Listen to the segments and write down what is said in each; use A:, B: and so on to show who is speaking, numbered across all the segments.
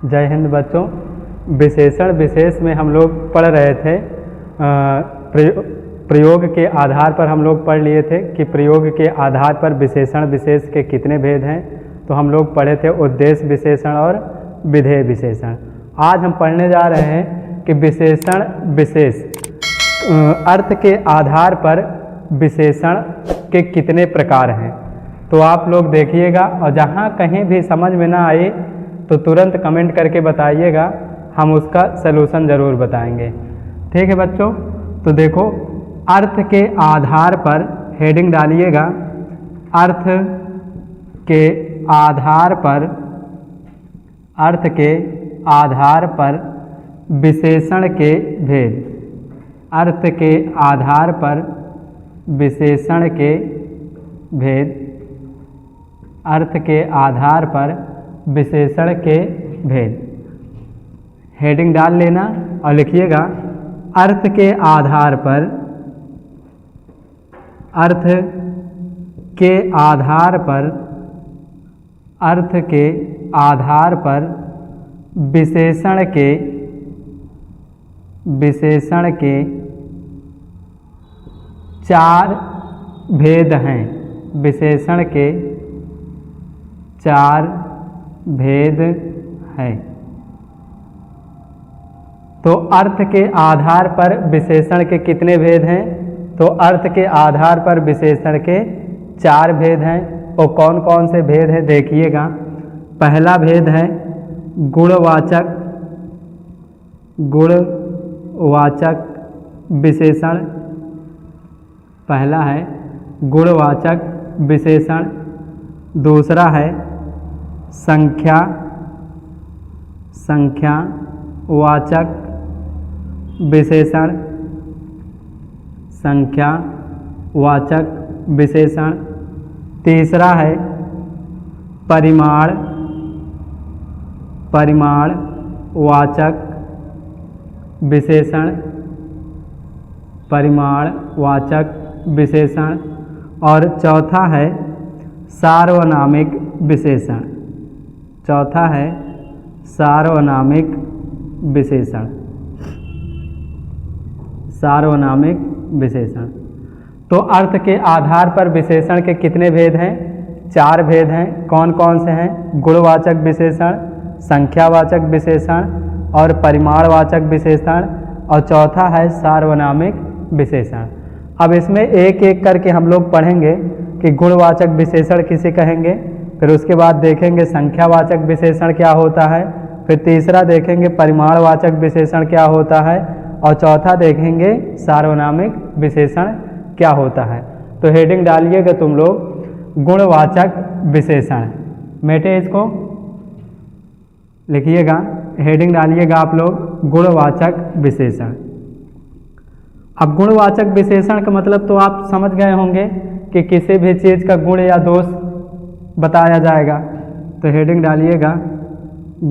A: जय हिंद बच्चों। विशेषण विशेष में हम लोग पढ़ रहे थे। प्रयोग के आधार पर हम लोग पढ़ लिए थे कि प्रयोग के आधार पर विशेषण विशेष के कितने भेद हैं। तो हम लोग पढ़े थे उद्देश्य विशेषण और विधेय विशेषण। आज हम पढ़ने जा रहे हैं कि विशेषण विशेष अर्थ के आधार पर विशेषण के कितने प्रकार हैं। तो आप लोग देखिएगा और जहाँ कहीं भी समझ में ना आए तो तुरंत कमेंट करके बताइएगा, हम उसका सलूशन ज़रूर बताएंगे। ठीक है बच्चों, तो देखो अर्थ के आधार पर हेडिंग डालिएगा। अर्थ के आधार पर, अर्थ के आधार पर विशेषण के भेद। अर्थ के आधार पर विशेषण के भेद। अर्थ के आधार पर विशेषण के भेद। हेडिंग डाल लेना और लिखिएगा अर्थ के आधार पर, अर्थ के आधार पर, अर्थ के आधार पर विशेषण के, विशेषण के चार भेद हैं। विशेषण के चार भेद हैं। तो अर्थ के आधार पर विशेषण के कितने भेद हैं? तो अर्थ के आधार पर विशेषण के चार भेद हैं। और कौन कौन से भेद हैं देखिएगा। पहला भेद है गुणवाचक, गुणवाचक विशेषण। पहला है गुणवाचक विशेषण। दूसरा है संख्या, संख्यावाचक विशेषण, संख्यावाचक विशेषण। तीसरा है परिमाण, परिमाणवाचक विशेषण, परिमाणवाचक विशेषण। और चौथा है सार्वनामिक विशेषण। चौथा है सार्वनामिक विशेषण, सार्वनामिक विशेषण। तो अर्थ के आधार पर विशेषण के कितने भेद हैं? चार भेद हैं। कौन कौन से हैं? गुणवाचक विशेषण, संख्यावाचक विशेषण और परिमाणवाचक विशेषण। और चौथा है सार्वनामिक विशेषण। अब इसमें एक एक करके हम लोग पढ़ेंगे कि गुणवाचक विशेषण किसे कहेंगे, फिर उसके बाद देखेंगे संख्यावाचक विशेषण क्या होता है, फिर तीसरा देखेंगे परिमाणवाचक विशेषण क्या होता है, और चौथा देखेंगे सार्वनामिक विशेषण क्या होता है। तो हेडिंग डालिएगा तुम लोग गुणवाचक विशेषण। मेटे इसको लिखिएगा, हेडिंग डालिएगा आप लोग गुणवाचक विशेषण। अब गुणवाचक विशेषण का मतलब तो आप समझ गए होंगे कि किसी भी चीज़ का गुण या दोष बताया जाएगा। तो हेडिंग डालिएगा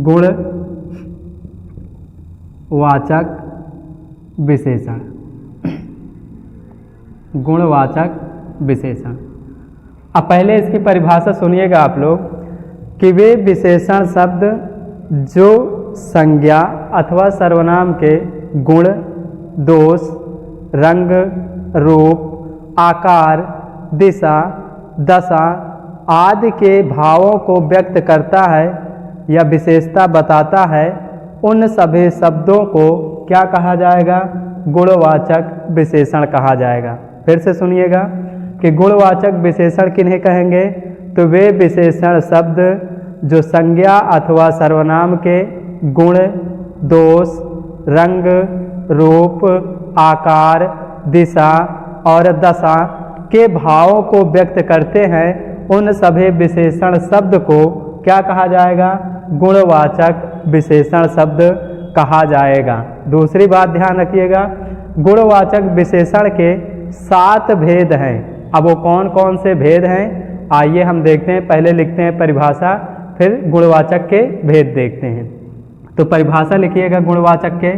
A: गुणवाचक विशेषण, गुणवाचक विशेषण। अब पहले इसकी परिभाषा सुनिएगा आप लोग कि वे विशेषण शब्द जो संज्ञा अथवा सर्वनाम के गुण, दोष, रंग, रूप, आकार, दिशा, दशा आदि के भावों को व्यक्त करता है या विशेषता बताता है, उन सभी शब्दों को क्या कहा जाएगा? गुणवाचक विशेषण कहा जाएगा। फिर से सुनिएगा कि गुणवाचक विशेषण किन्हें कहेंगे? तो वे विशेषण शब्द जो संज्ञा अथवा सर्वनाम के गुण, दोष, रंग, रूप, आकार, दिशा और दशा के भावों को व्यक्त करते हैं, उन सभी विशेषण शब्द को क्या कहा जाएगा? गुणवाचक विशेषण शब्द कहा जाएगा। दूसरी बात ध्यान रखिएगा, गुणवाचक विशेषण के 7 भेद हैं। अब वो कौन कौन से भेद हैं आइए हम देखते हैं। पहले लिखते हैं परिभाषा, फिर गुणवाचक के भेद देखते हैं। तो परिभाषा लिखिएगा गुणवाचक के,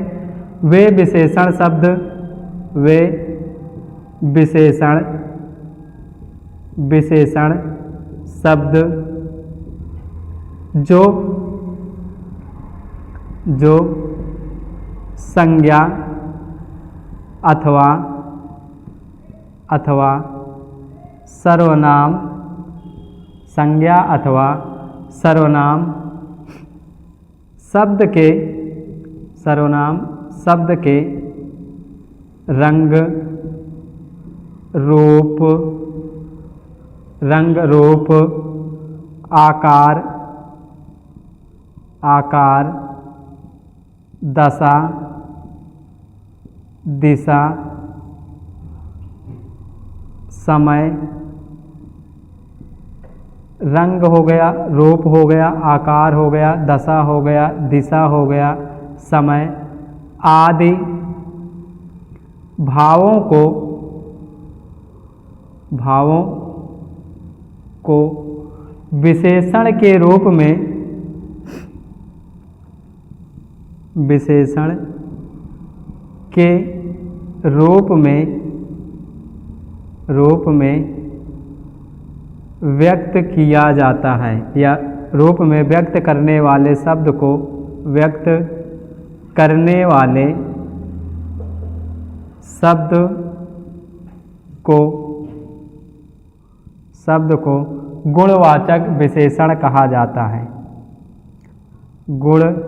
A: वे विशेषण शब्द, वे विशेषण शब्द जो जो संज्ञा अथवा सर्वनाम, संज्ञा अथवा सर्वनाम शब्द के रंग रूप आकार दशा दिशा समय, रंग हो गया, रूप हो गया, आकार हो गया, दशा हो गया, दिशा हो गया, समय आदि भावों को विशेषण के रूप में व्यक्त किया जाता है, या रूप में व्यक्त करने वाले शब्द को व्यक्त करने वाले शब्द को गुणवाचक विशेषण कहा जाता है। गुणवाचक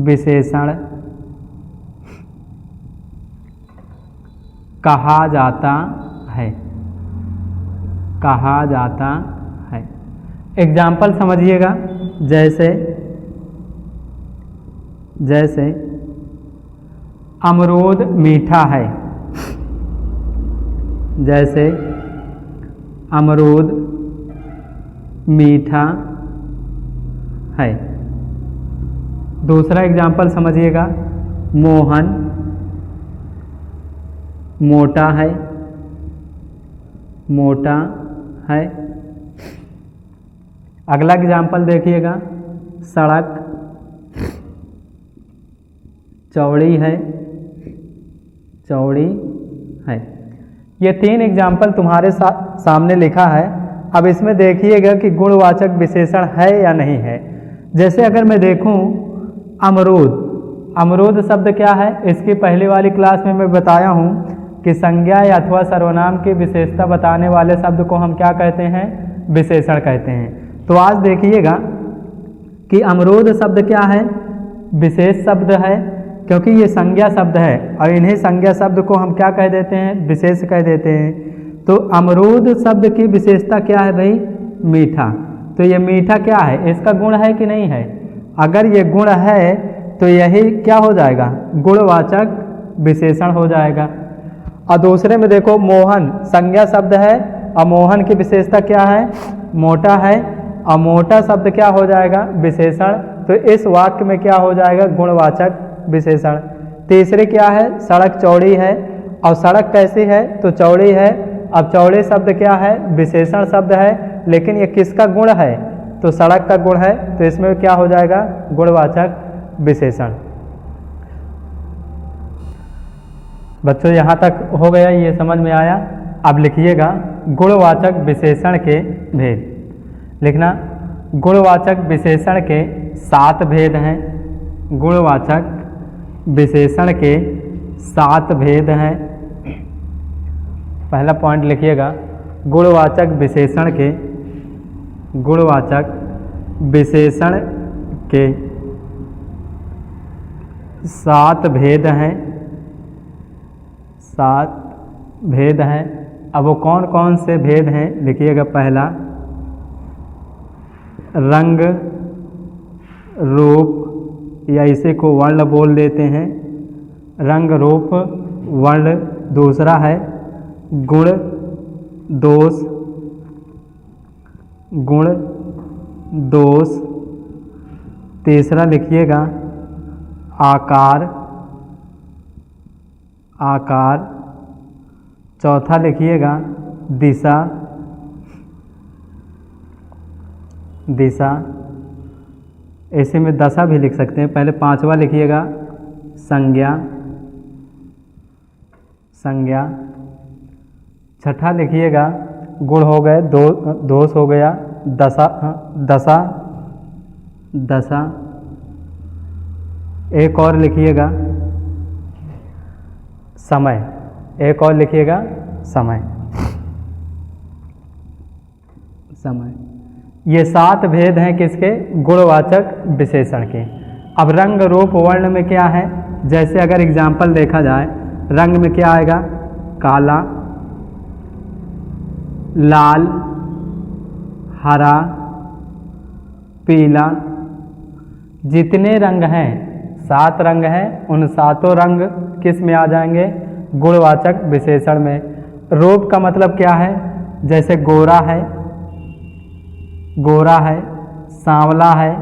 A: विशेषण कहा जाता है। एग्जाम्पल समझिएगा, जैसे अमरूद मीठा है, जैसे अमरूद मीठा है। दूसरा एग्जाम्पल समझिएगा, मोहन मोटा है। अगला एग्जाम्पल देखिएगा, सड़क चौड़ी है। ये 3 एग्जाम्पल तुम्हारे सामने लिखा है। अब इसमें देखिएगा कि गुणवाचक विशेषण है या नहीं है। जैसे अगर मैं देखूं अमरूद शब्द क्या है, इसकी पहली वाली क्लास में मैं बताया हूं कि संज्ञा या अथवा सर्वनाम की विशेषता बताने वाले शब्द को हम क्या कहते हैं, विशेषण कहते हैं। तो आज देखिएगा कि अमरूद शब्द क्या है, विशेष शब्द है, क्योंकि ये संज्ञा शब्द है और इन्हीं संज्ञा शब्द को हम क्या कह देते हैं, विशेष कह देते हैं। तो अमरूद शब्द की विशेषता क्या है भाई, मीठा। तो ये मीठा क्या है, इसका गुण है कि नहीं है? अगर ये गुण है तो यही क्या हो जाएगा, गुणवाचक विशेषण हो जाएगा। और दूसरे में देखो मोहन संज्ञा शब्द है और मोहन की विशेषता क्या है, मोटा है, और मोटा शब्द क्या हो जाएगा, विशेषण। तो इस वाक्य में क्या हो जाएगा, गुणवाचक विशेषण। तीसरे क्या है, सड़क चौड़ी है, और सड़क कैसी है, तो चौड़ी है। अब चौड़े शब्द क्या है, विशेषण शब्द है, लेकिन ये किसका गुण है, तो सड़क का गुण है। तो इसमें क्या हो जाएगा, गुणवाचक विशेषण। बच्चों यहाँ तक हो गया, ये समझ में आया। अब लिखिएगा गुणवाचक विशेषण के भेद। लिखना, गुणवाचक विशेषण के 7 भेद हैं। गुणवाचक विशेषण के 7 भेद हैं। पहला पॉइंट लिखिएगा, गुणवाचक विशेषण के 7 भेद हैं। 7 भेद हैं। अब वो कौन कौन से भेद हैं, लिखिएगा। पहला, रंग रूप, या इसे को वर्ण बोल देते हैं, रंग रूप वर्ण। दूसरा है गुण दोष, गुण दोष। तीसरा लिखिएगा आकार, आकार। चौथा लिखिएगा दिशा, दिशा। ऐसे में दशा भी लिख सकते हैं। पहले 5वां लिखिएगा संज्ञा, संज्ञा। छठा लिखिएगा गुण हो गए, दोष हो गया, दशा, दशा। दशा। एक और लिखिएगा समय, एक और लिखिएगा समय। समय, ये 7 भेद हैं किसके? गुणवाचक विशेषण के। अब रंग रूप वर्ण में क्या है? जैसे अगर एग्जाम्पल देखा जाए, रंग में क्या आएगा? काला, लाल, हरा, पीला। जितने रंग हैं, 7 रंग हैं, उन 7 रंग किस में आ जाएंगे? गुणवाचक विशेषण में। रूप का मतलब क्या है? जैसे गोरा है, गोरा है, सांवला है,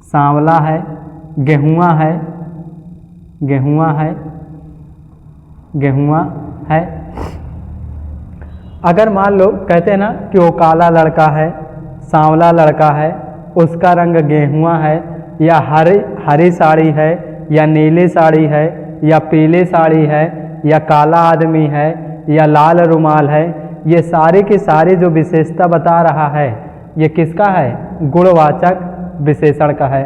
A: सांवला है, गेहुआ है, गेहुआ है, गेहुआ है। अगर मान लो कहते हैं ना कि वो काला लड़का है, सांवला लड़का है, उसका रंग गेहुआ है, या हरी साड़ी है, या नीली साड़ी है, या पीली साड़ी है, या काला आदमी है, या लाल रुमाल है, ये सारी की सारी जो विशेषता बता रहा है, ये किसका है? गुणवाचक विशेषण का है।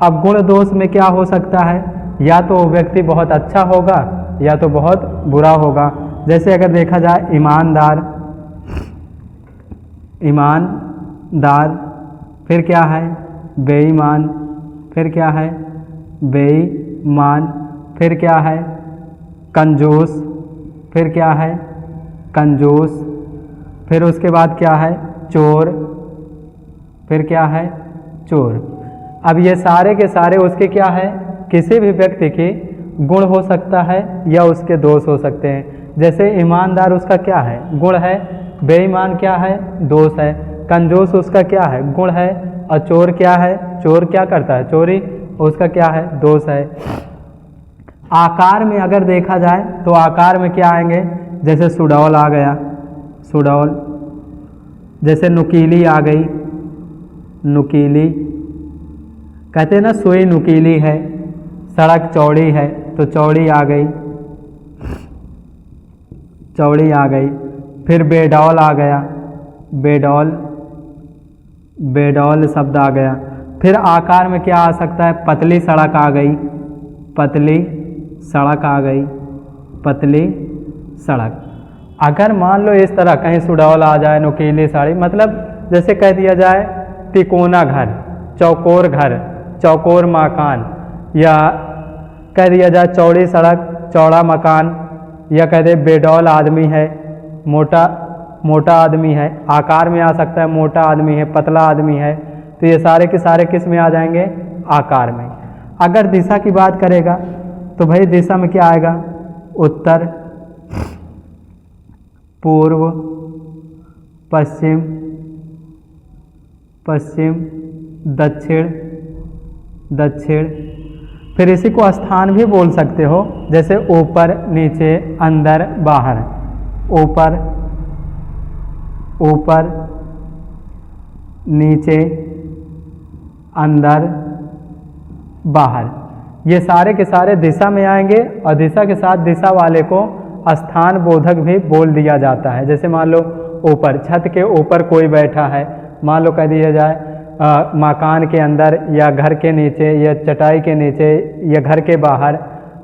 A: अब गुण दोष में क्या हो सकता है? या तो वो व्यक्ति बहुत अच्छा होगा या तो बहुत बुरा होगा। जैसे अगर देखा जाए ईमानदार, ईमानदार, फिर क्या है? बेईमान, फिर क्या है? बेईमान, फिर क्या है? कंजूस, फिर क्या है? कंजूस, फिर उसके बाद क्या है? चोर, फिर क्या है? चोर। अब ये सारे के सारे उसके क्या है? किसी भी व्यक्ति के गुण हो सकता है या उसके दोष हो सकते हैं। जैसे ईमानदार उसका क्या है? गुण है। बेईमान क्या है? दोष है। कंजूस उसका क्या है? गुण है। और चोर क्या है? चोर क्या करता है? चोरी, उसका क्या है? दोष है। आकार में अगर देखा जाए तो आकार में क्या आएंगे? जैसे सुडौल आ गया, सुडौल। जैसे नुकीली आ गई, नुकीली। कहते हैं ना सुई नुकीली है, सड़क चौड़ी है, तो चौड़ी आ गई, चौड़ी आ गई। फिर बेडौल आ गया, बेडौल, बेडौल शब्द आ गया। फिर आकार में क्या आ सकता है? पतली सड़क आ गई, पतली सड़क आ गई, पतली सड़क। अगर मान लो इस तरह कहीं सुडौल आ जाए, नुकीली साड़ी, मतलब जैसे कह दिया जाए तिकोना घर, चौकोर घर, चौकोर मकान, या कह दिया जाए चौड़ी सड़क, चौड़ा मकान, या कह दे बेडौल आदमी है, मोटा मोटा आदमी है। आकार में आ सकता है मोटा आदमी है, पतला आदमी है। तो ये सारे के सारे किस में आ जाएंगे? आकार में। अगर दिशा की बात करेगा तो भाई दिशा में क्या आएगा? उत्तर, पूर्व, पश्चिम, पश्चिम, दक्षिण, दक्षिण। फिर इसी को स्थान भी बोल सकते हो, जैसे ऊपर, नीचे, अंदर, बाहर। ऊपर, ऊपर, नीचे, अंदर, बाहर। ये सारे के सारे दिशा में आएंगे और दिशा के साथ दिशा वाले को स्थान बोधक भी बोल दिया जाता है। जैसे मान लो ऊपर, छत के ऊपर कोई बैठा है, मान लो कह दिया जाए मकान के अंदर या घर के नीचे या चटाई के नीचे या घर के बाहर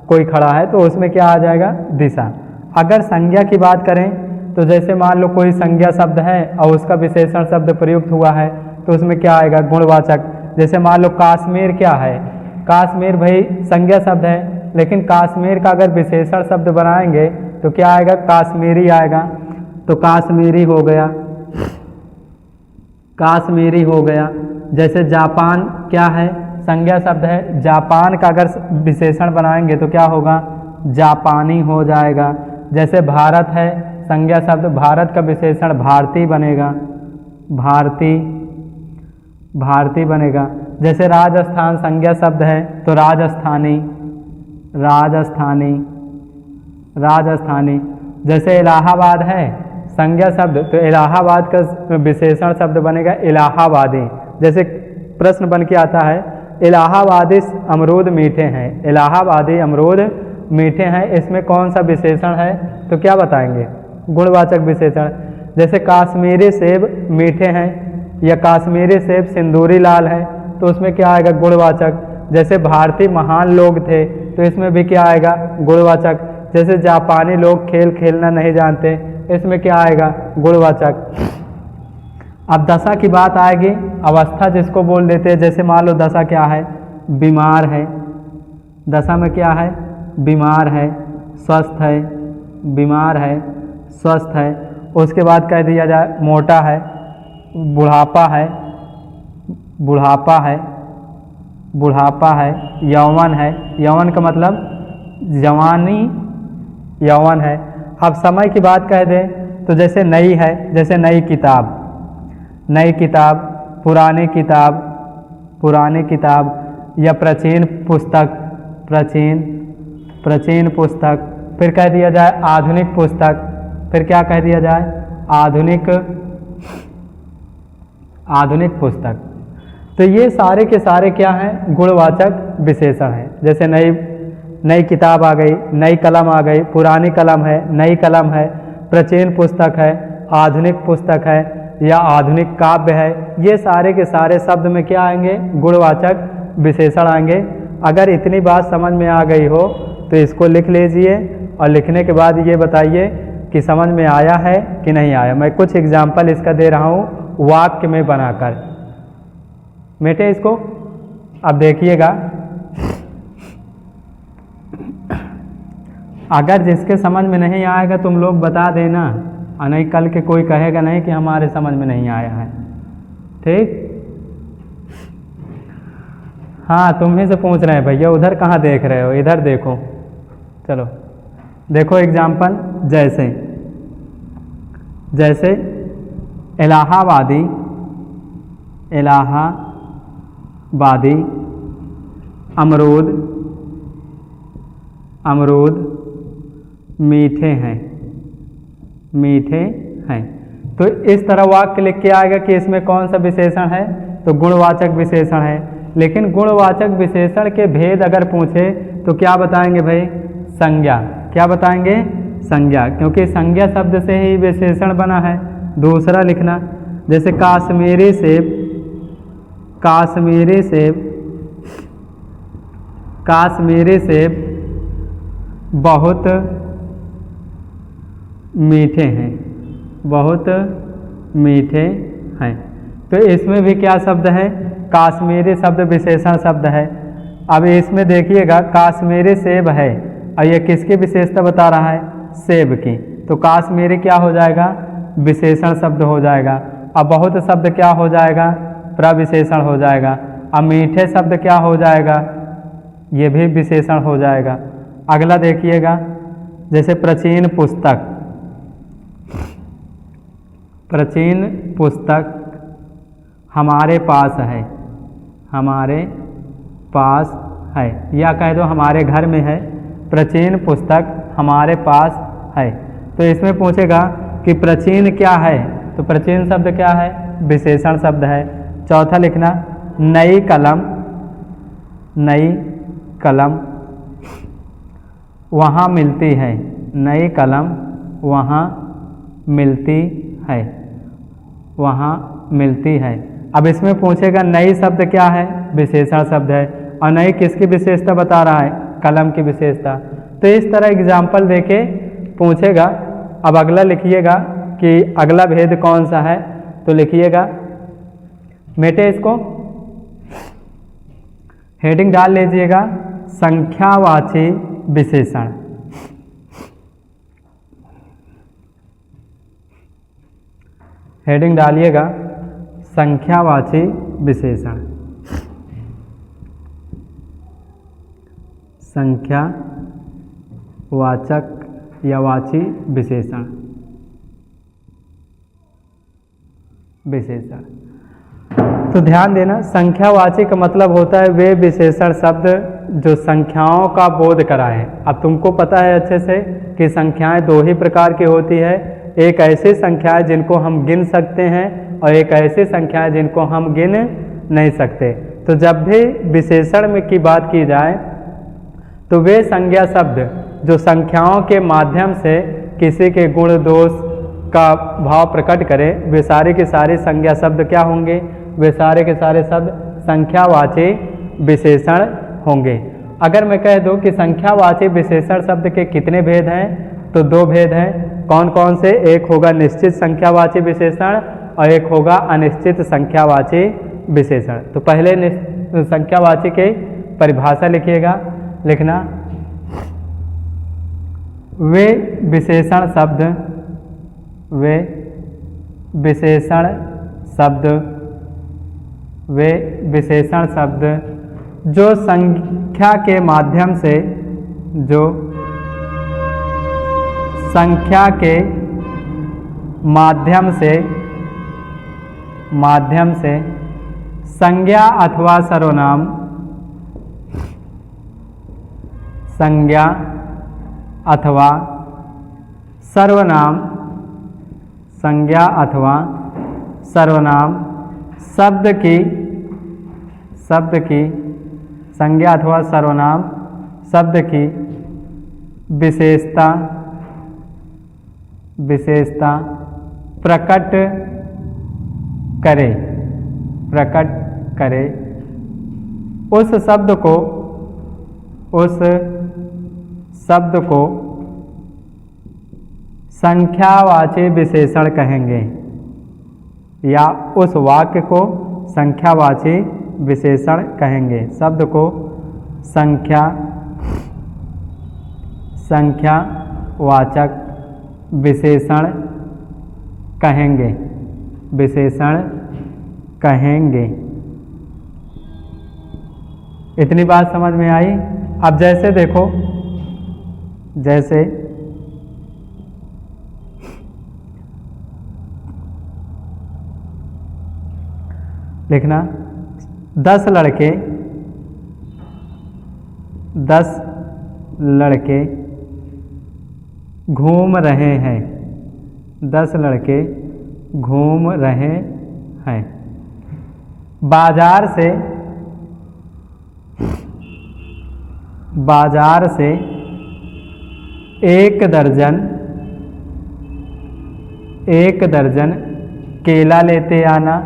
A: कोई खड़ा है, तो उसमें क्या आ जाएगा? दिशा। अगर संज्ञा की बात करें तो जैसे मान लो कोई संज्ञा शब्द है और उसका विशेषण शब्द प्रयुक्त हुआ है, तो उसमें क्या आएगा? गुणवाचक। जैसे मान लो काश्मीर क्या है? काश्मीर भाई संज्ञा शब्द है, लेकिन काश्मीर का अगर विशेषण शब्द बनाएंगे तो क्या आएगा? काश्मीरी आएगा। तो काश्मीरी हो गया, काश्मीरी हो गया। जैसे जापान क्या है? संज्ञा शब्द है। जापान का अगर विशेषण बनाएंगे तो क्या होगा? जापानी हो जाएगा। जैसे भारत है, संज्ञा शब्द, भारत का विशेषण भारती बनेगा, भारती, भारती बनेगा। जैसे राजस्थान संज्ञा शब्द है तो राजस्थानी, राजस्थानी, राजस्थानी। जैसे इलाहाबाद है संज्ञा शब्द, तो इलाहाबाद का विशेषण शब्द बनेगा इलाहाबादी। जैसे प्रश्न बन के आता है इलाहाबादी अमरूद मीठे हैं, इलाहाबादी अमरूद मीठे हैं, इसमें कौन सा विशेषण है? तो क्या बताएंगे? गुणवाचक विशेषण। जैसे काश्मीरी सेब मीठे हैं या काश्मीरी सेब सिंदूरी लाल है, तो उसमें क्या आएगा, गुणवाचक। जैसे भारतीय महान लोग थे तो इसमें भी क्या आएगा, गुणवाचक। जैसे जापानी लोग खेल खेलना नहीं जानते, इसमें क्या आएगा, गुणवाचक। अब दशा की बात आएगी, अवस्था जिसको बोल देते हैं। जैसे मान लो दशा क्या है, बीमार है, दशा में क्या है, बीमार है, स्वस्थ है, बीमार है, स्वस्थ है। उसके बाद कह दिया जाए मोटा है, बुढ़ापा है, बुढ़ापा है, बुढ़ापा है, यौवन है, यौवन का मतलब जवानी, यौवन है। अब समय की बात कह दें तो जैसे नई है, जैसे नई किताब, नई किताब, पुरानी किताब, पुरानी किताब, या प्राचीन पुस्तक, प्राचीन पुस्तक। फिर कह दिया जाए आधुनिक पुस्तक, फिर क्या कह दिया जाए, आधुनिक पुस्तक। तो ये सारे के सारे क्या हैं, गुणवाचक विशेषण हैं। जैसे नई किताब आ गई, नई कलम आ गई, पुरानी कलम है, नई कलम है, प्राचीन पुस्तक है, आधुनिक पुस्तक है, या आधुनिक काव्य है। ये सारे के सारे शब्द में क्या आएंगे, गुणवाचक विशेषण आएंगे। अगर इतनी बात समझ में आ गई हो तो इसको लिख लीजिए और लिखने के बाद ये बताइए कि समझ में आया है कि नहीं आया। मैं कुछ एग्जाम्पल इसका दे रहा हूँ वाक्य में बनाकर। मेटे इसको अब देखिएगा, अगर जिसके समझ में नहीं आएगा तुम लोग बता देना, और नहीं कल के कोई कहेगा नहीं कि हमारे समझ में नहीं आया है, ठीक। हाँ, तुम्ही से पूछ रहे हैं भैया, उधर कहाँ देख रहे हो, इधर देखो। चलो देखो एग्जाम्पल, जैसे इलाहाबादी, इलाहाबादी अमरूद मीठे हैं, मीठे हैं। तो इस तरह वाक्य लिख के आएगा कि इसमें कौन सा विशेषण है, तो गुणवाचक विशेषण है। लेकिन गुणवाचक विशेषण के भेद अगर पूछे तो क्या बताएंगे भाई, संज्ञा। क्या बताएंगे, संज्ञा, क्योंकि संज्ञा शब्द से ही विशेषण बना है। दूसरा लिखना, जैसे काश्मीरी सेब, काश्मीरी सेब, काश्मीरी सेब बहुत मीठे हैं, बहुत मीठे हैं। तो इसमें भी क्या शब्द है, काश्मीरी शब्द विशेषण शब्द है। अब इसमें देखिएगा काश्मीरी सेब है और ये किसकी विशेषता बता रहा है, सेब की। तो काश्मीरी क्या हो जाएगा, विशेषण शब्द हो जाएगा। अब बहुत शब्द क्या हो जाएगा, प्रविशेषण हो जाएगा। अब मीठे शब्द क्या हो जाएगा, ये भी विशेषण हो जाएगा। अगला देखिएगा, जैसे प्राचीन पुस्तक, प्राचीन पुस्तक हमारे पास है, हमारे पास है, या कह दो हमारे घर में है। प्राचीन पुस्तक हमारे पास है। तो इसमें पूछेगा कि प्राचीन क्या है, तो प्राचीन शब्द क्या है, विशेषण शब्द है। चौथा लिखना, नई कलम, नई कलम वहाँ मिलती है, नई कलम वहाँ मिलती है, वहाँ मिलती है। अब इसमें पूछेगा नई शब्द क्या है, विशेषण शब्द है, और नई किसकी विशेषता बता रहा है, कलम की विशेषता। तो इस तरह एग्जाम्पल देके पूछेगा। अब अगला लिखिएगा कि अगला भेद कौन सा है, तो लिखिएगा, मेटे इसको हेडिंग डाल लीजिएगा, संख्यावाची विशेषण। हेडिंग डालिएगा, संख्यावाची विशेषण, संख्यावाचक या वाची विशेषण, विशेषण। तो ध्यान देना, संख्यावाची का मतलब होता है वे विशेषण शब्द जो संख्याओं का बोध कराएं। अब तुमको पता है अच्छे से कि संख्याएं दो ही प्रकार की होती है, एक ऐसी संख्याएं जिनको हम गिन सकते हैं और एक ऐसी संख्याएं जिनको हम गिन नहीं सकते। तो जब भी विशेषण में की बात की जाए तो वे संज्ञा शब्द जो संख्याओं के माध्यम से किसी के गुण दोष का भाव प्रकट करें, वे सारे के सारे संज्ञा शब्द क्या होंगे, वे सारे के सारे शब्द संख्यावाची विशेषण होंगे। अगर मैं कह दूं कि संख्यावाची विशेषण शब्द के कितने भेद हैं, तो 2 भेद हैं। कौन कौन से? एक होगा निश्चित संख्यावाची विशेषण और एक होगा अनिश्चित संख्यावाची विशेषण। तो पहले संख्यावाची की परिभाषा लिखिएगा। लिखना, वे विशेषण शब्द जो संख्या के माध्यम से संज्ञा अथवा सर्वनाम शब्द की विशेषता प्रकट करे उस शब्द को संख्यावाची विशेषण कहेंगे, या उस वाक्य को संख्यावाची विशेषण कहेंगे। शब्द को संख्यावाचक विशेषण कहेंगे। इतनी बात समझ में आई। अब जैसे देखो, जैसे लिखना, 10 लड़के घूम रहे हैं। 10 लड़के घूम रहे हैं। बाजार से 1 दर्जन केला लेते आना।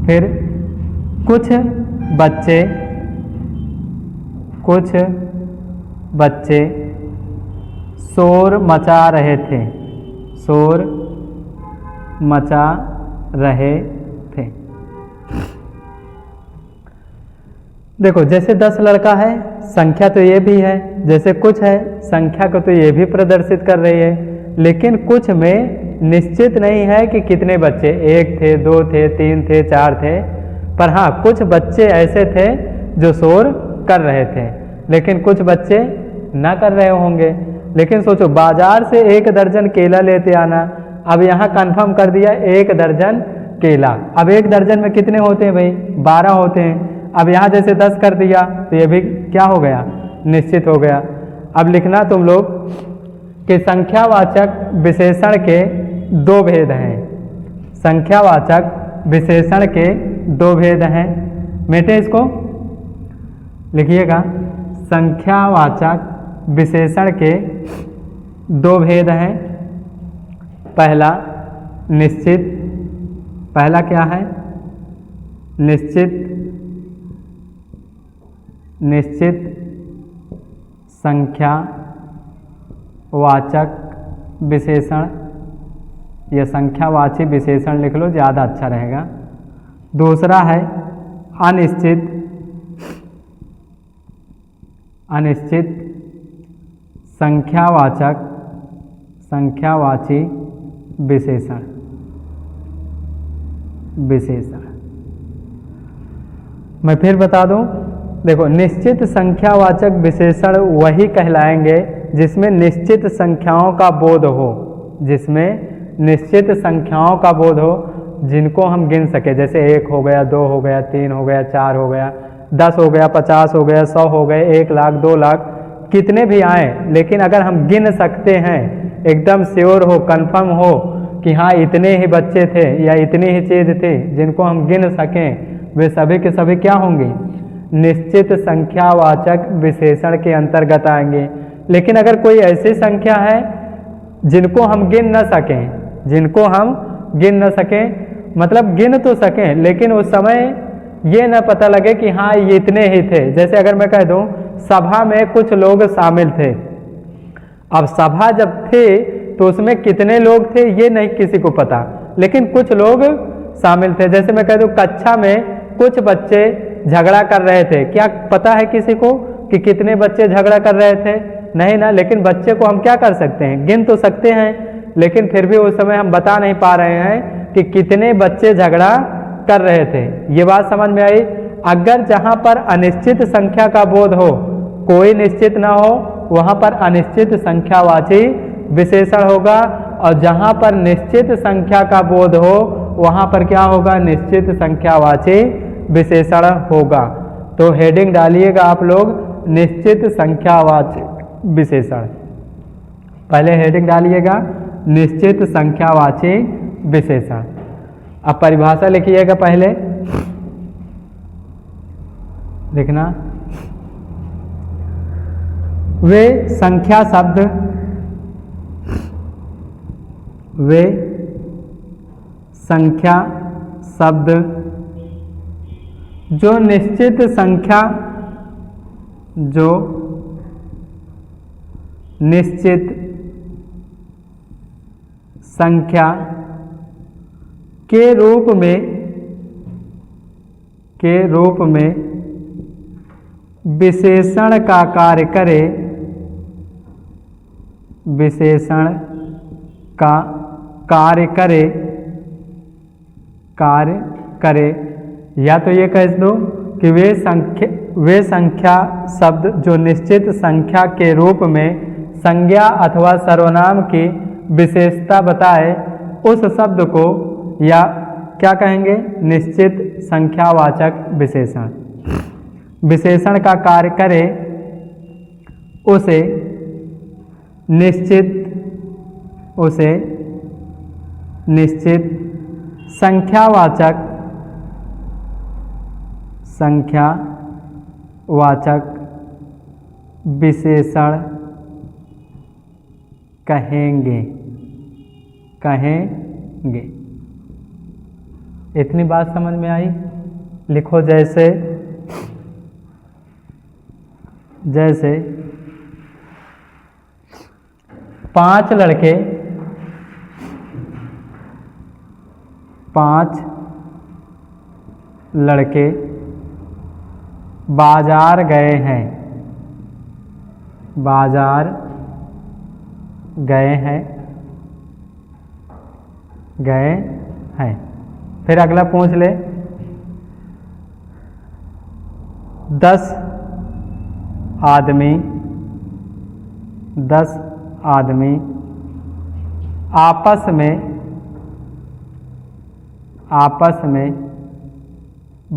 A: फिर कुछ बच्चे शोर मचा रहे थे। देखो, जैसे 10 लड़का है, संख्या तो ये भी है, जैसे कुछ है, संख्या को तो ये भी प्रदर्शित कर रही है, लेकिन कुछ में निश्चित नहीं है कि कितने बच्चे, 1 थे, 2 थे, 3 थे, 4 थे। पर हाँ, कुछ बच्चे ऐसे थे जो शोर कर रहे थे, लेकिन कुछ बच्चे ना कर रहे होंगे। लेकिन सोचो, बाजार से 1 दर्जन केला लेते आना। अब यहाँ कंफर्म कर दिया 1 दर्जन केला। अब 1 दर्जन में कितने होते हैं भाई? 12 होते हैं। अब यहाँ जैसे 10 कर दिया तो ये भी क्या हो गया? निश्चित हो गया। अब लिखना तुम लोग कि संख्यावाचक विशेषण के 2 भेद हैं। संख्यावाचक विशेषण के 2 भेद हैं। मेटे इसको लिखिएगा। संख्यावाचक विशेषण के 2 भेद हैं। पहला निश्चित, पहला क्या है? निश्चित संख्यावाचक विशेषण, या संख्यावाची विशेषण लिख लो, ज़्यादा अच्छा रहेगा। दूसरा है अनिश्चित संख्यावाची विशेषण। मैं फिर बता दूं, देखो, निश्चित संख्यावाचक विशेषण वही कहलाएंगे जिसमें निश्चित संख्याओं का बोध हो, जिनको हम गिन सके। जैसे 1 हो गया, 2 हो गया, 3 हो गया, 4 हो गया, 10 हो गया, 50 हो गया, 100 हो गए, 1 लाख, 2 लाख, कितने भी आए, लेकिन अगर हम गिन सकते हैं, एकदम श्योर हो, कंफर्म हो कि हाँ इतने ही बच्चे थे या इतनी ही चीज़ थी जिनको हम गिन सकें, वे सभी के सभी क्या होंगे? निश्चित संख्यावाचक विशेषण के अंतर्गत आएंगे। लेकिन अगर कोई ऐसी संख्या है जिनको हम गिन न सकें, जिनको हम गिन न सकें, मतलब गिन तो सकें लेकिन उस समय ये न पता लगे कि हाँ ये इतने ही थे। जैसे अगर मैं कह दूं सभा में कुछ लोग शामिल थे, अब सभा जब थे तो उसमें कितने लोग थे ये नहीं किसी को पता, लेकिन कुछ लोग शामिल थे। जैसे मैं कह दूं कक्षा में कुछ बच्चे झगड़ा कर रहे थे, क्या पता है किसी को कि कितने बच्चे झगड़ा कर रहे थे? नहीं ना, लेकिन बच्चे को हम क्या कर सकते हैं, गिन तो सकते हैं, लेकिन फिर भी उस समय हम बता नहीं पा रहे हैं कि कितने बच्चे झगड़ा कर रहे थे। ये बात समझ में आई? अगर जहां पर अनिश्चित संख्या का बोध हो, कोई निश्चित ना हो, वहां पर अनिश्चित संख्यावाची विशेषण होगा, और जहां पर निश्चित संख्या का बोध हो वहां पर क्या होगा, निश्चित संख्यावाची विशेषण होगा। तो हेडिंग डालिएगा आप लोग निश्चित संख्यावाची विशेषण, पहले हेडिंग डालिएगा निश्चित संख्यावाची विशेषण। अब परिभाषा लिखिएगा, पहले लिखना, वे संख्या शब्द, वे संख्या शब्द जो निश्चित संख्या, जो निश्चित संख्या के रूप में विशेषण का कार्य करे, विशेषण का कार्य करे, या तो ये कह दो कि वे संख्या शब्द जो निश्चित संख्या के रूप में संज्ञा अथवा सर्वनाम की विशेषता बताए, उस शब्द को या क्या कहेंगे, निश्चित संख्यावाचक विशेषण। विशेषण का कार्य करे उसे निश्चित संख्यावाचक विशेषण कहेंगे। इतनी बात समझ में आई? लिखो जैसे 5 लड़के बाजार गए हैं, गए हैं। फिर अगला पूछ ले, 10 आदमी आपस में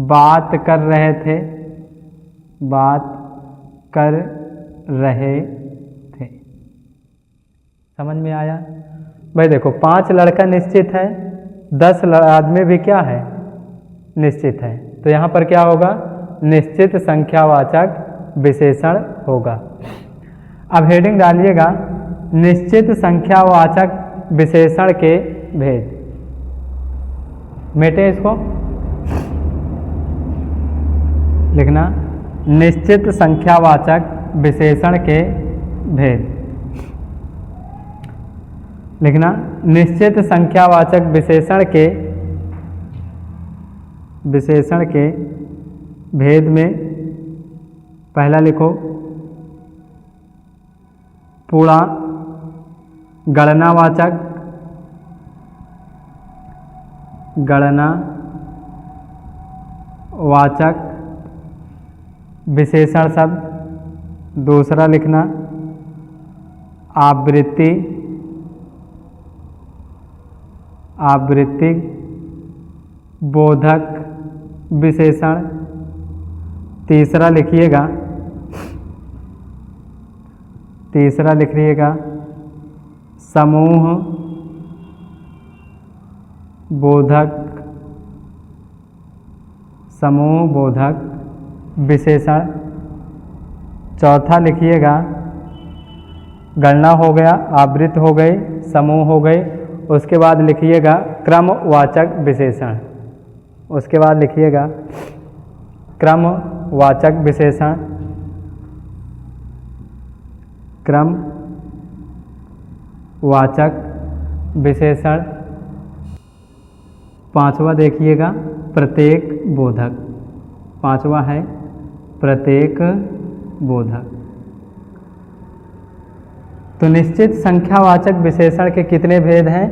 A: बात कर रहे थे, समझ में आया? भाई देखो 5 लड़का निश्चित है, 10 आदमी भी क्या है, निश्चित है, तो यहाँ पर क्या होगा, निश्चित संख्यावाचक विशेषण होगा। अब हेडिंग डालिएगा निश्चित संख्यावाचक विशेषण के भेद। मेटे इसको, लिखना निश्चित संख्यावाचक विशेषण के भेद। लिखना निश्चित संख्यावाचक विशेषण के भेद में पहला लिखो पूरा गणनावाचक विशेषण शब्द। दूसरा लिखना आवृत्ति बोधक विशेषण। तीसरा लिखिएगा समूह बोधक विशेषण। चौथा लिखिएगा गणना हो गया, आवृत्ति हो गई, समूह हो गई। उसके बाद लिखिएगा क्रमवाचक विशेषण। उसके बाद लिखिएगा क्रमवाचक विशेषण। क्रमवाचक विशेषण। पांचवा देखिएगा प्रत्येक बोधक। पांचवा है प्रत्येक बोधक। तो निश्चित संख्यावाचक विशेषण के कितने भेद हैं?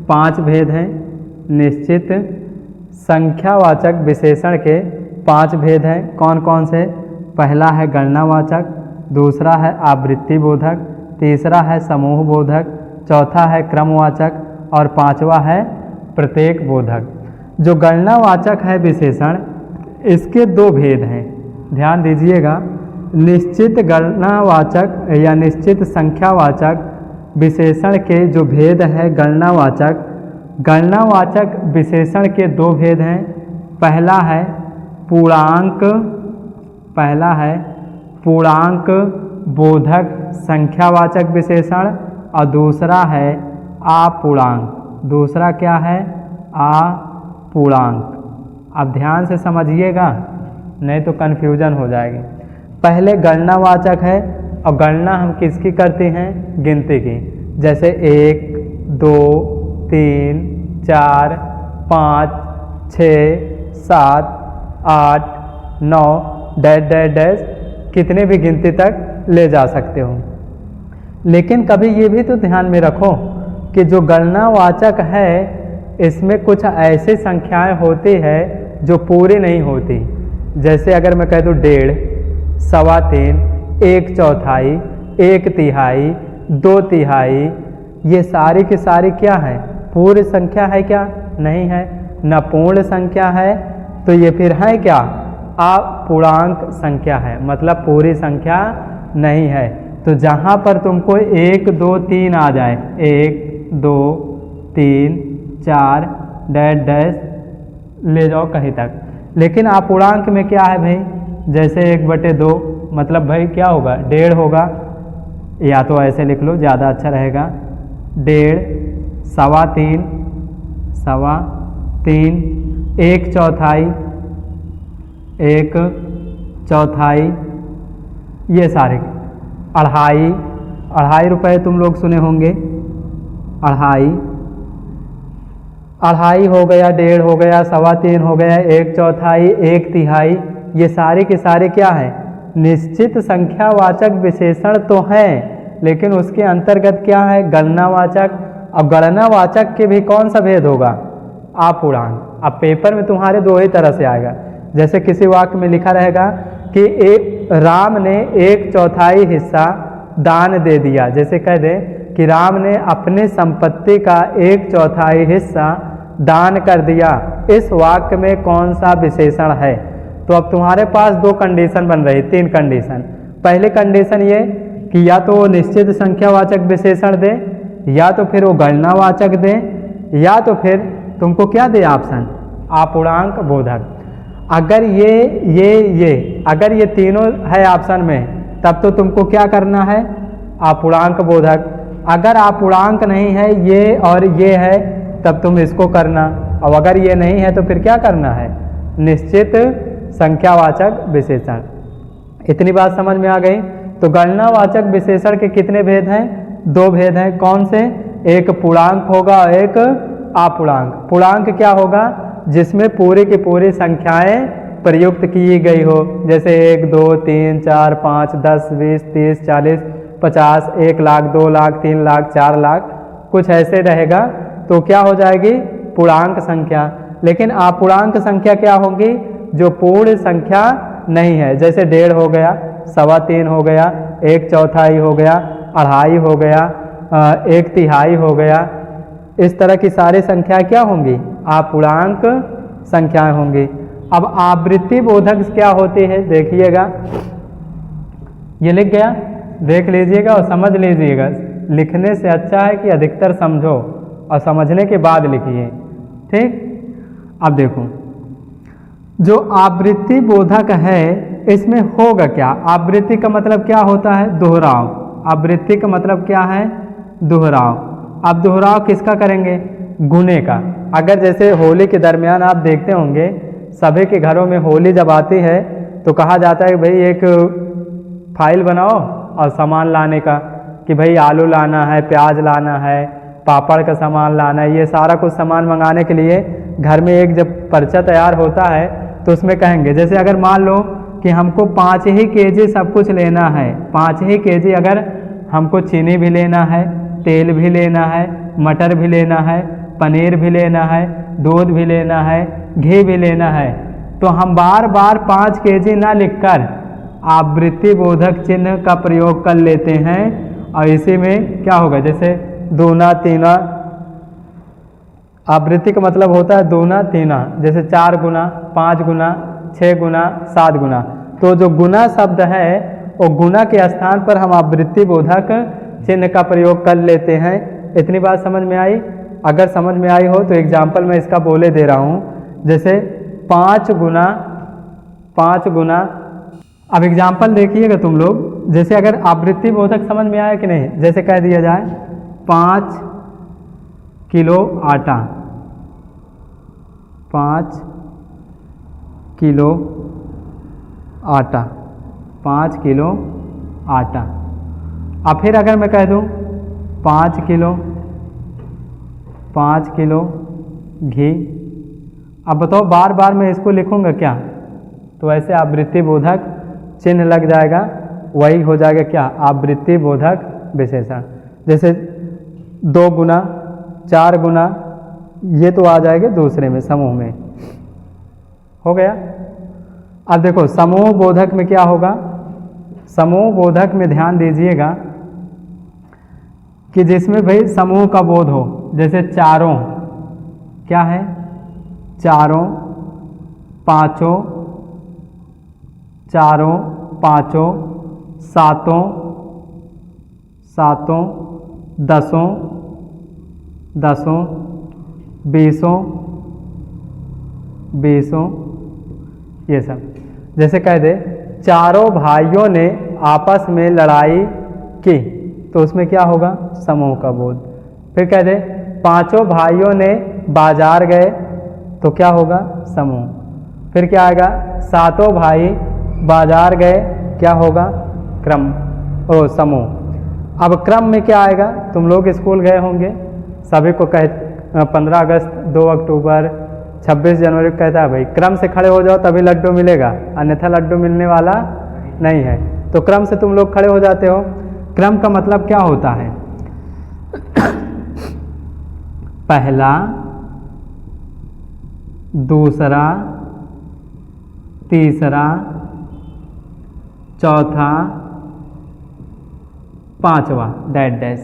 A: 5 भेद हैं। निश्चित संख्यावाचक विशेषण के 5 भेद हैं। कौन कौन से? पहला है गणनावाचक, दूसरा है आवृत्ति बोधक, तीसरा है समूह बोधक, चौथा है क्रमवाचक और पांचवा है प्रत्येक बोधक। जो गणनावाचक है विशेषण, इसके 2 भेद हैं, ध्यान दीजिएगा। निश्चित गणनावाचक या निश्चित संख्यावाचक विशेषण के जो भेद है गणनावाचक, गणनावाचक विशेषण के 2 भेद हैं। पहला है पूर्णांक बोधक संख्यावाचक विशेषण और दूसरा है अपूर्णांक। दूसरा क्या है? अपूर्णांक। अब ध्यान से समझिएगा, नहीं तो कन्फ्यूजन हो जाएगी। पहले गणनावाचक है, और गणना हम किसकी करते हैं? गिनती की। जैसे 1 2 3 4 5 6 7 8 9 डैश डैश डैश, कितने भी गिनती तक ले जा सकते हो। लेकिन कभी ये भी तो ध्यान में रखो कि जो गणनावाचक है इसमें कुछ ऐसी संख्याएं होती है जो पूरी नहीं होती। जैसे अगर मैं कह दूँ 1.5, 3.25, 1/4, 1/3, 2/3, ये सारी की सारी क्या है? पूर्ण संख्या है क्या? नहीं है। न पूर्ण संख्या है, तो ये फिर है क्या? अपूर्णांक संख्या है, मतलब पूरी संख्या नहीं है। तो जहाँ पर तुमको 1 2 3 आ जाए, 1 2 3 4 डैश डैश ले जाओ कहीं तक। लेकिन अपूर्णांक में क्या है भाई? जैसे 1/2, मतलब भाई क्या होगा? 1.5 होगा, या तो ऐसे लिख लो, ज़्यादा अच्छा रहेगा। 1.5, 3.25, 3.25, 1/4, 1/4, ये सारे। 2.5 रुपये तुम लोग सुने होंगे। 2.5 हो गया, 1.5 हो गया, 3.25 हो गया, 1/4, 1/3, ये सारे के सारे क्या है? निश्चित संख्यावाचक विशेषण तो हैं, लेकिन उसके अंतर्गत क्या है? गणनावाचक। और गणनावाचक के भी कौन सा भेद होगा? अपूर्णांक। अब पेपर में तुम्हारे 2 ही तरह से आएगा। जैसे किसी वाक्य में लिखा रहेगा कि राम ने 1/4 हिस्सा दान दे दिया। जैसे कह दे कि राम ने अपने संपत्ति का 1/4 हिस्सा दान कर दिया। इस वाक्य में कौन सा विशेषण है? तो अब तुम्हारे पास 2 कंडीशन बन रही, 3 कंडीशन। पहली कंडीशन ये कि या तो वो निश्चित संख्यावाचक विशेषण दे, या तो फिर वो गणनावाचक दे, या तो फिर तुमको क्या दे ऑप्शन? अपूर्णांक बोधक। अगर अगर ये तीनों है ऑप्शन में, तब तो तुमको क्या करना है? अपूर्णांक बोधक। अगर अपूर्णांक नहीं है, ये और ये है, तब तुम इसको करना। और अगर ये नहीं है तो फिर क्या करना है? निश्चित संख्यावाचक विशेषण। इतनी बात समझ में आ गई। तो गणनावाचक विशेषण के कितने भेद हैं? 2 भेद हैं। कौन से? एक पूर्णांक होगा और एक अपूर्णांक। पूर्णांक क्या होगा? जिसमें पूरी की पूरी संख्याएं प्रयुक्त की गई हो। जैसे 1 2 3 4 5 10 20 30 40 50 1 लाख 2 लाख 3 लाख 4 लाख, कुछ ऐसे रहेगा, तो क्या हो जाएगी? पूर्णांक संख्या। लेकिन अपूर्णांक संख्या क्या होगी? जो पूर्ण संख्या नहीं है। जैसे 1.5 हो गया, 3.25 हो गया, 1/4 हो गया, 2.5 हो गया, 1/3 हो गया। इस तरह की सारी संख्याएं क्या होंगी? अपूर्णांक संख्याएं होंगी। अब आवृत्ति बोधक क्या होती है? देखिएगा, ये लिख गया, देख लीजिएगा और समझ लीजिएगा। लिखने से अच्छा है कि अधिकतर समझो और समझने के बाद लिखिए, ठीक। अब देखो, जो आवृत्ति बोधक है इसमें होगा क्या? आवृत्ति का मतलब क्या होता है? दोहराव। आवृत्ति का मतलब क्या है? दोहराव। अब दोहराव किसका करेंगे? गुने का। अगर जैसे होली के दरमियान आप देखते होंगे सभी के घरों में होली जब आती है तो कहा जाता है कि भाई एक फाइल बनाओ और सामान लाने का, कि भाई आलू लाना है, प्याज लाना है, पापड़ का सामान लाना है, ये सारा कुछ सामान मंगाने के लिए घर में एक जब पर्चा तैयार होता है तो उसमें कहेंगे, जैसे अगर मान लो कि हमको 5 ही केजी सब कुछ लेना है, 5 ही केजी अगर हमको चीनी भी लेना है, तेल भी लेना है, मटर भी लेना है, पनीर भी लेना है, दूध भी लेना है, घी भी लेना है, तो हम बार बार 5 केजी ना लिखकर आवृत्ति बोधक चिन्ह का प्रयोग कर लेते हैं। और इसी में क्या होगा? जैसे दूना तीना, आवृत्ति का मतलब होता है दूना तीना, जैसे 4 गुना, 5 गुना, 6 गुना, 7 गुना। तो जो गुना शब्द है वो गुना के स्थान पर हम आवृत्ति बोधक चिन्ह का प्रयोग कर लेते हैं। इतनी बात समझ में आई? अगर समझ में आई हो तो एग्जाम्पल मैं इसका बोले दे रहा हूँ, जैसे 5 गुना 5 गुना। अब एग्जाम्पल देखिएगा तुम लोग, जैसे अगर आवृत्ति बोधक समझ में आया कि नहीं, जैसे कह दिया जाए 5 किलो आटा, 5 किलो आटा, 5 किलो आटा। अब फिर अगर मैं कह दूं 5 किलो घी, अब बताओ बार बार मैं इसको लिखूंगा क्या? तो ऐसे आवृत्ति बोधक चिन्ह लग जाएगा, वही हो जाएगा क्या? आवृत्ति बोधक विशेषण। जैसे 2 गुना, 4 गुना, ये तो आ जाएगा दूसरे में, समूह में। हो गया? अब देखो समूह बोधक में क्या होगा? समूह बोधक में ध्यान दीजिएगा कि जिसमें भाई समूह का बोध हो, जैसे चारों, क्या है? चारों, पांचों, चारों, पांचों, सातों, सातों, दसों, दसों, बीसों, बीसों, ये सब। जैसे कह दे चारों भाइयों ने आपस में लड़ाई की, तो उसमें क्या होगा? समूह का बोध। फिर कह दे 5 भाइयों ने बाजार गए, तो क्या होगा? समूह। फिर क्या आएगा? 7 भाई बाजार गए, क्या होगा? क्रम, ओ समूह। अब क्रम में क्या आएगा? तुम लोग स्कूल गए होंगे, सभी को कह 15 अगस्त, 2 अक्टूबर, 26 जनवरी को कहता है भाई क्रम से खड़े हो जाओ तभी लड्डू मिलेगा, अन्यथा लड्डू मिलने वाला नहीं है। तो क्रम से तुम लोग खड़े हो जाते हो। क्रम का मतलब क्या होता है? पहला, दूसरा, तीसरा, चौथा, 5वां, डैश डैश।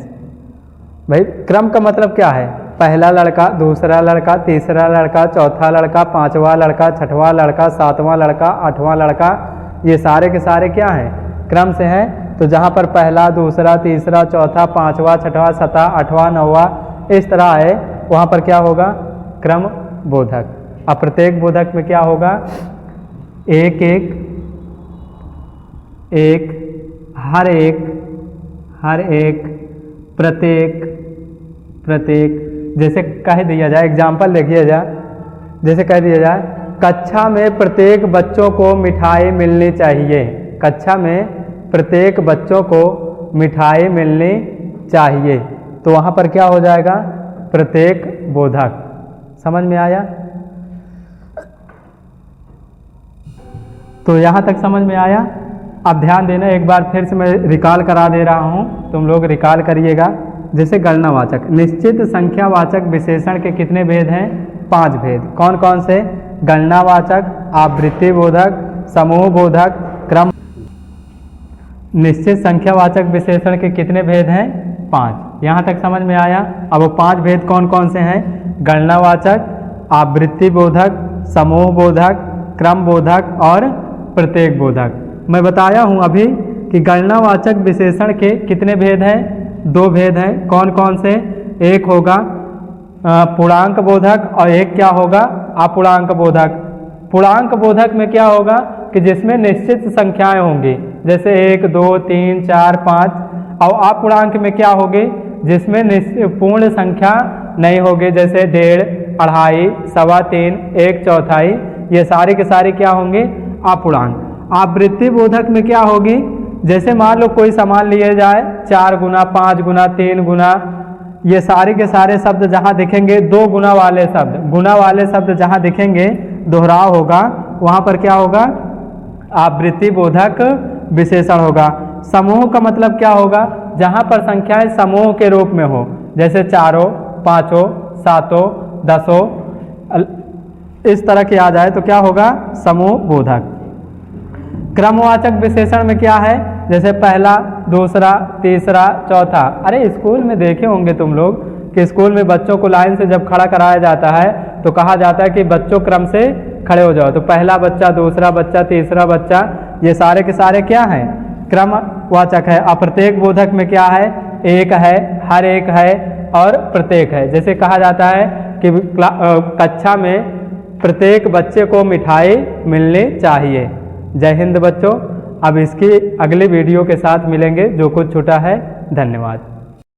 A: भाई क्रम का मतलब क्या है? पहला लड़का, दूसरा लड़का, तीसरा लड़का, चौथा लड़का, 5वां लड़का, 6वां लड़का, 7वां लड़का, 8वां लड़का, ये सारे के सारे क्या हैं? क्रम से हैं। तो जहाँ पर पहला, दूसरा, तीसरा, चौथा, 5वां, 6वां, 7वां, 8वां, 9वां इस तरह है, वहाँ पर क्या होगा? क्रम बोधक। अब प्रत्येक बोधक में क्या होगा? एक एक, एक, हर एक, हर एक, प्रत्येक, प्रत्येक। जैसे कह दिया जाए, एग्जाम्पल देखिए जाए, जैसे कह दिया जाए कक्षा में प्रत्येक बच्चों को मिठाई मिलनी चाहिए, कक्षा में प्रत्येक बच्चों को मिठाई मिलनी चाहिए, तो वहाँ पर क्या हो जाएगा? प्रत्येक बोधक। समझ में आया? तो यहाँ तक समझ में आया? अब ध्यान देना, एक बार फिर से मैं रिकॉल करा दे रहा हूँ, तुम लोग रिकॉल करिएगा। जैसे गणनावाचक, निश्चित संख्यावाचक विशेषण के कितने भेद हैं? 5 भेद। कौन कौन से? गणनावाचक, आवृत्ति बोधक, समूह बोधक, क्रम। निश्चित संख्यावाचक विशेषण के कितने भेद हैं? 5। यहाँ तक समझ में आया? अब वो 5 भेद कौन कौन से हैं? गणनावाचक, आवृत्ति बोधक, समूह बोधक, क्रम बोधक और प्रत्येक बोधक। मैं बताया हूँ अभी कि गणनावाचक विशेषण के कितने भेद हैं? 2 भेद हैं। कौन कौन से? एक होगा पूर्णांक बोधक और एक क्या होगा? अपूर्णांक बोधक। पूर्णांक बोधक में क्या होगा कि जिसमें निश्चित संख्याएं होंगी, जैसे 1, 2, 3, 4, 5, और अपूर्णांक में क्या होगी, जिसमें पूर्ण संख्या नहीं होगी, जैसे 1.5, 2.5, 3.25, 1/4, ये सारे के सारे क्या होंगे, अपूर्णांक। आवृत्ति बोधक में क्या होगी, जैसे मान लो कोई सामान लिए जाए 4 गुना, 5 गुना, 3 गुना, ये सारे के सारे शब्द जहाँ दिखेंगे 2 गुना वाले शब्द, गुना वाले शब्द जहाँ दिखेंगे दोहराव होगा, वहाँ पर क्या होगा, आवृत्ति बोधक विशेषण होगा। समूह का मतलब क्या होगा, जहाँ पर संख्याएं समूह के रूप में हो, जैसे 4, 5, 7, 10, इस तरह की आ जाए तो क्या होगा, समूह बोधक। क्रमवाचक विशेषण में क्या है, जैसे पहला, दूसरा, तीसरा, चौथा। अरे स्कूल में देखे होंगे तुम लोग कि स्कूल में बच्चों को लाइन से जब खड़ा कराया जाता है तो कहा जाता है कि बच्चों क्रम से खड़े हो जाओ, तो पहला बच्चा, दूसरा बच्चा, तीसरा बच्चा, ये सारे के सारे क्या हैं, क्रमवाचक है। अप्रत्येक बोधक में क्या है, एक है, हर एक है और प्रत्येक है। जैसे कहा जाता है कि कक्षा में प्रत्येक बच्चे को मिठाई मिलनी चाहिए। जय हिंद बच्चों। अब इसकी अगले वीडियो के साथ मिलेंगे, जो कुछ छूटा है। धन्यवाद।